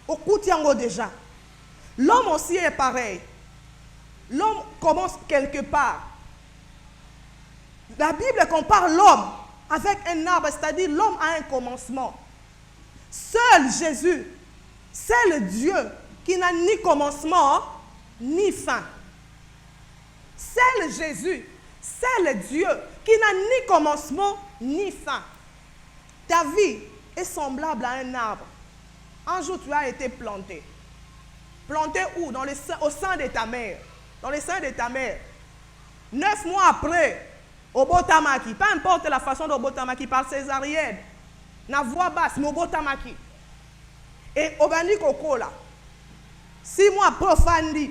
Au Koutiango déjà. L'homme aussi est pareil. L'homme commence quelque part. La Bible compare l'homme avec un arbre, c'est-à-dire l'homme a un commencement. Seul Jésus, c'est le Dieu qui n'a ni commencement ni fin. C'est le Jésus, c'est le Dieu qui n'a ni commencement ni fin. Ta vie est semblable à un arbre. Un jour, tu as été planté. Planté où? Au sein de ta mère. Dans le sein de ta mère. 9 mois après, au Botamaki, peu importe la façon dont Botamaki par césarienne, na voix basse, mais au Botamaki. Et au Bandi Kokola, 6 mois après Fandi,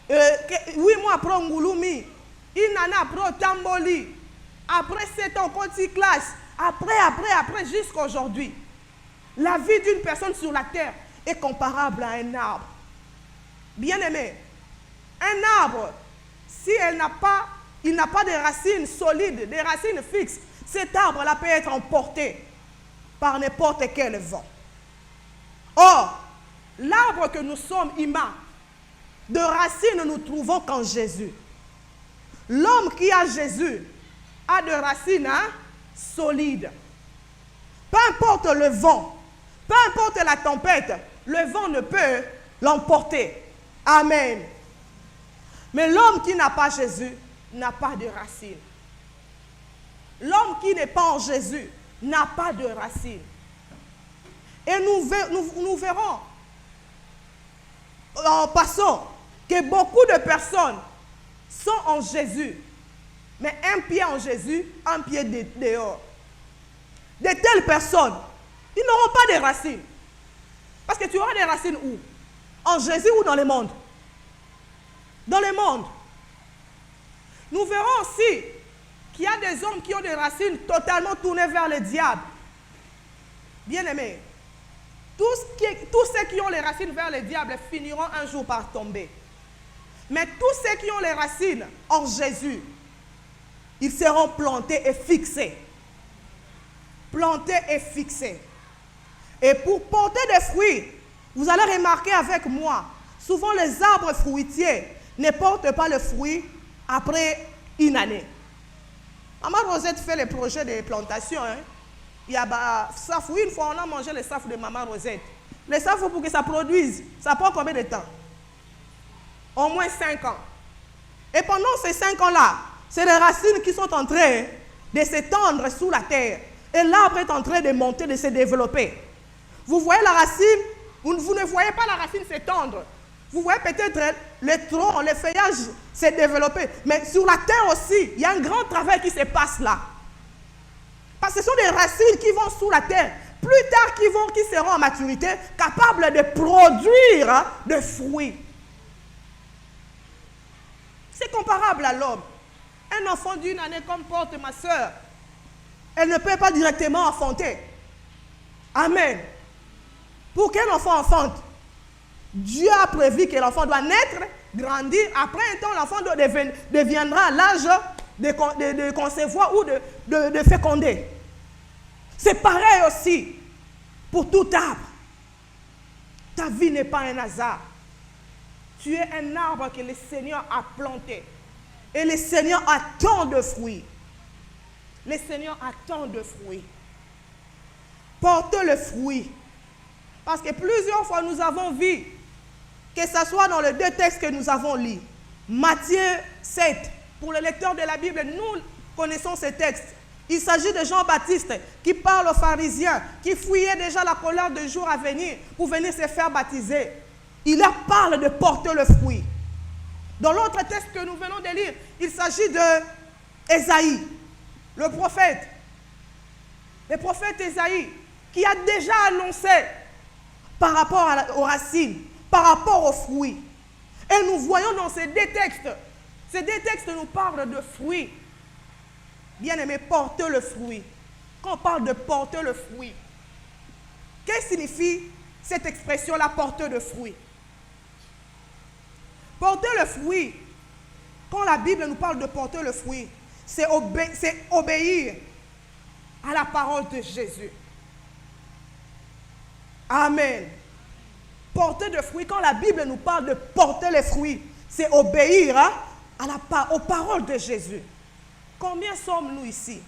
8 mois après Ngouloumi, Inana après Tamboli, après 7 ans, Koti classe, après, jusqu'à aujourd'hui. La vie d'une personne sur la terre est comparable à un arbre. Bien-aimé, un arbre, si il n'a pas de racines solides, des racines fixes, cet arbre-là peut être emporté par n'importe quel vent. Or, l'arbre que nous sommes humains, de racines nous trouvons qu'en Jésus. L'homme qui a Jésus a de racines solides. Peu importe le vent, peu importe la tempête, le vent ne peut l'emporter. Amen. Mais l'homme qui n'a pas Jésus n'a pas de racines. L'homme qui n'est pas en Jésus n'a pas de racines. Et nous verrons en passant que beaucoup de personnes sont en Jésus, mais un pied en Jésus, un pied dehors. De telles personnes, ils n'auront pas de racines. Parce que tu auras des racines où? En Jésus ou dans le monde? Dans le monde. Nous verrons aussi qu'il y a des hommes qui ont des racines totalement tournées vers le diable. Bien-aimés, tous ceux qui ont les racines vers le diable finiront un jour par tomber. Mais tous ceux qui ont les racines en Jésus, ils seront plantés et fixés. Plantés et fixés. Et pour porter des fruits, vous allez remarquer avec moi, souvent les arbres fruitiers ne portent pas le fruit après une année. Maman Rosette fait les projets de plantation. Il y a safou, une fois on a mangé les safou de Maman Rosette. Les safou pour que ça produise, ça prend combien de temps? Au moins 5 ans. Et pendant ces 5 ans-là, c'est les racines qui sont en train de s'étendre sous la terre. Et l'arbre est en train de monter, de se développer. Vous voyez la racine, vous ne voyez pas la racine s'étendre. Vous voyez peut-être le tronc, le feuillage se développer. Mais sur la terre aussi, il y a un grand travail qui se passe là. Parce que ce sont des racines qui vont sous la terre. Plus tard, qui seront en maturité, capables de produire des fruits. C'est comparable à l'homme. Un enfant d'une année comme porte ma soeur, elle ne peut pas directement enfanter. Amen. Pour qu'un enfant enfante, Dieu a prévu que l'enfant doit naître, grandir. Après un temps, l'enfant deviendra à l'âge de concevoir ou de féconder. C'est pareil aussi pour tout arbre. Ta vie n'est pas un hasard. Tu es un arbre que le Seigneur a planté. Et le Seigneur attend de fruits. Le Seigneur attend de fruits. Portez le fruit. Parce que plusieurs fois nous avons vu, que ce soit dans les 2 textes que nous avons lus, Matthieu 7, pour le lecteur de la Bible, nous connaissons ces textes. Il s'agit de Jean-Baptiste qui parle aux pharisiens, qui fuyaient déjà la colère du jour à venir pour venir se faire baptiser. Il leur parle de porter le fruit. Dans l'autre texte que nous venons de lire, il s'agit de Ésaïe, le prophète Ésaïe, qui a déjà annoncé par rapport aux racines, par rapport aux fruits. Et nous voyons dans ces 2 textes nous parlent de fruits. Bien-aimé, porter le fruit. Quand on parle de porter le fruit, qu'est-ce que signifie cette expression-là, porter le fruit? Porter le fruit, quand la Bible nous parle de porter le fruit, c'est obéir à la parole de Jésus. Amen. porter de fruits, quand la Bible nous parle de porter les fruits, c'est obéir aux paroles de Jésus. Combien sommes-nous ici?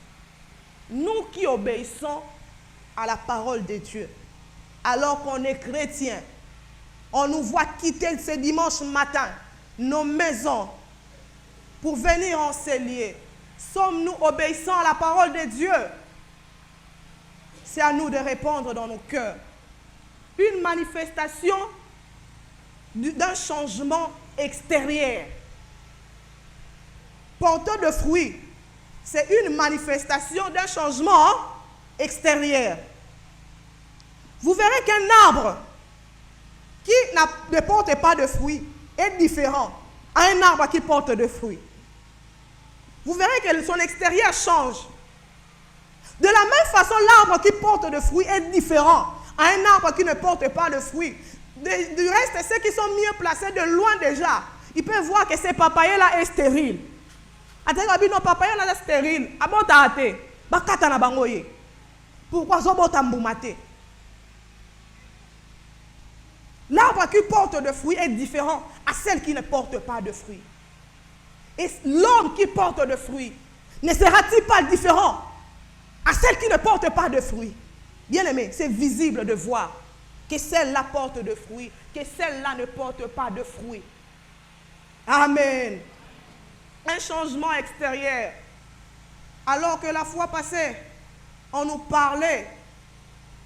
Nous qui obéissons à la parole de Dieu, alors qu'on est chrétien, on nous voit quitter ce dimanche matin nos maisons pour venir enseigner. Sommes-nous obéissants à la parole de Dieu? C'est à nous de répondre dans nos cœurs. Une manifestation d'un changement extérieur. Porteur de fruits, c'est une manifestation d'un changement extérieur. Vous verrez qu'un arbre qui ne porte pas de fruits est différent à un arbre qui porte de fruits. Vous verrez que son extérieur change. De la même façon, l'arbre qui porte de fruits est différent à un arbre qui ne porte pas de fruits. Du reste, ceux qui sont mieux placés de loin déjà, ils peuvent voir que ce papaye-là est stérile. Non, papaye-là est stérile. Pourquoi l'arbre qui porte de fruits est différent à celle qui ne porte pas de fruits. Et l'homme qui porte de fruits ne sera-t-il pas différent à celle qui ne porte pas de fruits? Bien aimé, c'est visible de voir que celle-là porte de fruits, que celle-là ne porte pas de fruits. Amen. Un changement extérieur. Alors que la fois passée, on nous parlait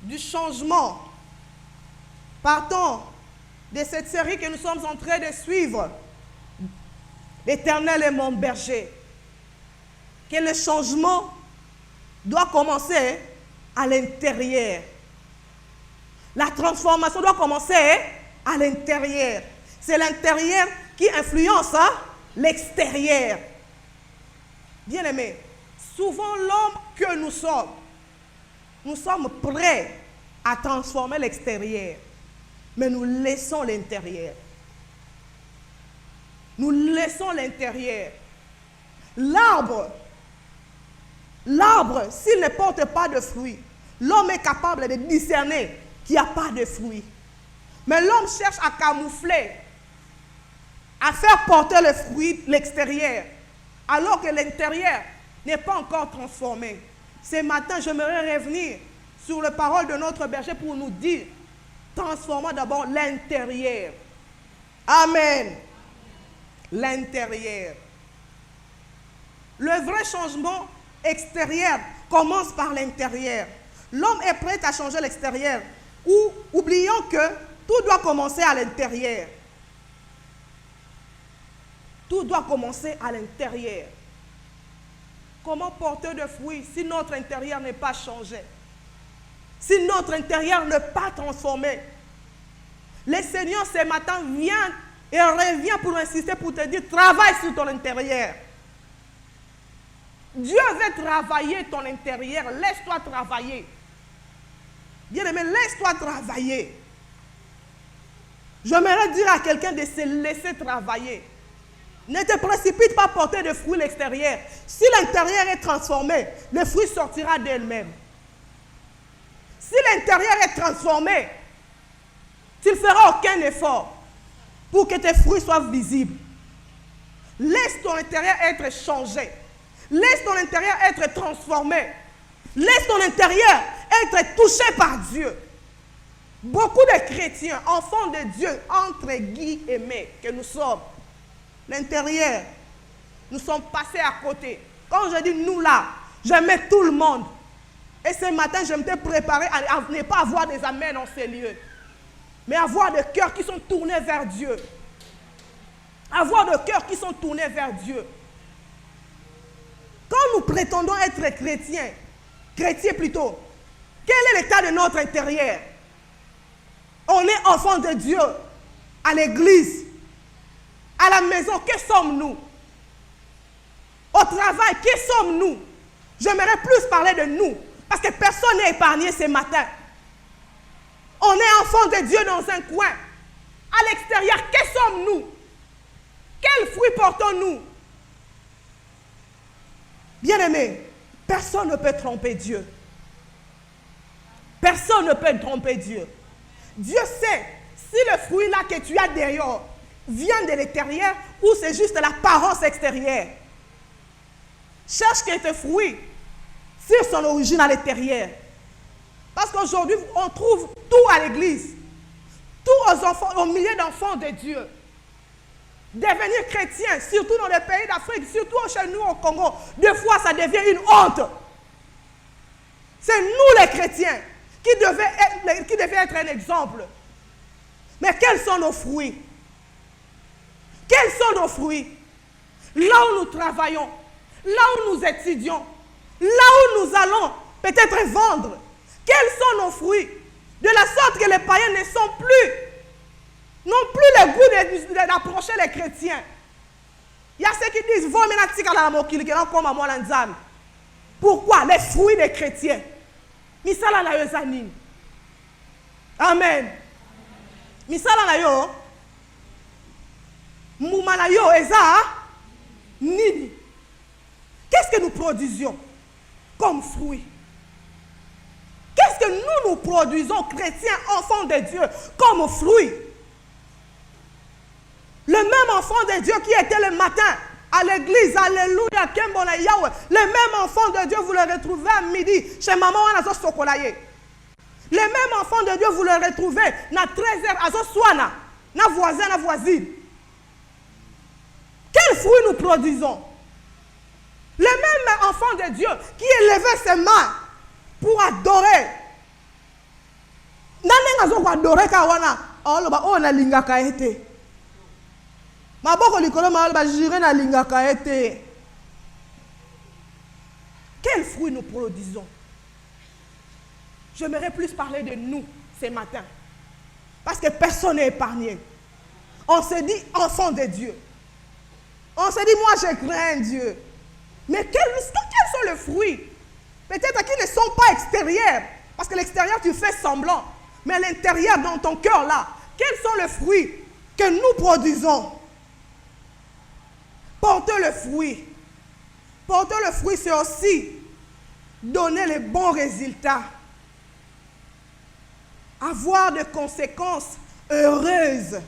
du changement. Partons de cette série que nous sommes en train de suivre. L'Éternel est mon berger. Que le changement doit commencer à l'intérieur. La transformation doit commencer à l'intérieur. C'est l'intérieur qui influence l'extérieur. Bien aimé, souvent l'homme que nous sommes prêts à transformer l'extérieur, mais nous laissons l'intérieur. Nous laissons l'intérieur. L'arbre, s'il ne porte pas de fruits, l'homme est capable de discerner qu'il n'y a pas de fruits. Mais l'homme cherche à camoufler, à faire porter le fruit l'extérieur, alors que l'intérieur n'est pas encore transformé. Ce matin, j'aimerais revenir sur les paroles de notre berger pour nous dire, transformons d'abord l'intérieur. Amen. L'intérieur. Le vrai changement extérieur commence par l'intérieur. L'homme est prêt à changer l'extérieur. Ou oublions que tout doit commencer à l'intérieur. Tout doit commencer à l'intérieur. Comment porter de fruits si notre intérieur n'est pas changé? Si notre intérieur n'est pas transformé? Le Seigneur ce matin vient et revient pour insister, pour te dire, travaille sur ton intérieur. Dieu veut travailler ton intérieur. Laisse-toi travailler. Bien-aimé, laisse-toi travailler. J'aimerais dire à quelqu'un de se laisser travailler. Ne te précipite pas à porter de fruits à l'extérieur. Si l'intérieur est transformé, le fruit sortira d'elle-même. Si l'intérieur est transformé, tu ne feras aucun effort pour que tes fruits soient visibles. Laisse ton intérieur être changé. Laisse ton intérieur être transformé. Laisse ton intérieur être touché par Dieu. Beaucoup de chrétiens, enfants de Dieu, entre guillemets, que nous sommes, l'intérieur, nous sommes passés à côté. Quand je dis nous là, je mets tout le monde. Et ce matin, je m'étais préparé à ne pas avoir des amens dans ces lieux, mais avoir des cœurs qui sont tournés vers Dieu. Avoir des cœurs qui sont tournés vers Dieu. Quand nous prétendons être chrétiens plutôt, quel est l'état de notre intérieur? On est enfants de Dieu, à l'église, à la maison, que sommes-nous? Au travail, que sommes-nous? J'aimerais plus parler de nous, parce que personne n'est épargné ce matin. On est enfants de Dieu dans un coin. À l'extérieur, que sommes-nous? Quels fruits portons-nous? Bien-aimés, personne ne peut tromper Dieu. Personne ne peut tromper Dieu. Dieu sait si le fruit là que tu as derrière vient de l'intérieur ou c'est juste l'apparence extérieure. Cherche que tes fruits sur son origine à l'intérieur. Parce qu'aujourd'hui, on trouve tout à l'église. Tout aux enfants, aux milliers d'enfants de Dieu. Devenir chrétien, surtout dans les pays d'Afrique, surtout chez nous au Congo, des fois ça devient une honte. C'est nous les chrétiens qui devaient être un exemple. Mais quels sont nos fruits? Quels sont nos fruits? Là où nous travaillons, là où nous étudions, là où nous allons peut-être vendre, quels sont nos fruits? De la sorte que les païens n'ont plus le goût d'approcher les chrétiens. Il y a ceux qui disent, pourquoi? Les fruits des chrétiens. Misala na yo zanini. Amen. Misala na yo. Mouma na yo eza nini. Qu'est-ce que nous produisions comme fruits? Qu'est-ce que nous produisons, chrétiens, enfants de Dieu, comme fruits? Le même enfant de Dieu qui était le matin à l'église, alléluia, Kembona Yahweh, le même enfant de Dieu, vous le retrouvez à midi chez maman Anazo Sokolaye. Le même enfant de Dieu, vous le retrouvez à 13h à Swana, na voisin, na voisine. Quels fruits nous produisons? Le même enfant de Dieu qui élevait ses mains pour adorer. Nani ngazo adorer kawana, oh na lingaka ete. Maboko likolo ma ba jire na lingaka ete. Quels fruits nous produisons? J'aimerais plus parler de nous ce matin. Parce que personne n'est épargné. On se dit enfant de Dieu. On se dit, moi je crains Dieu. Mais quels sont les fruits? Peut-être qu'ils ne sont pas extérieurs. Parce que l'extérieur, tu fais semblant. Mais l'intérieur, dans ton cœur là, quels sont les fruits que nous produisons? Porter le fruit. Porter le fruit, c'est aussi donner les bons résultats. Avoir des conséquences heureuses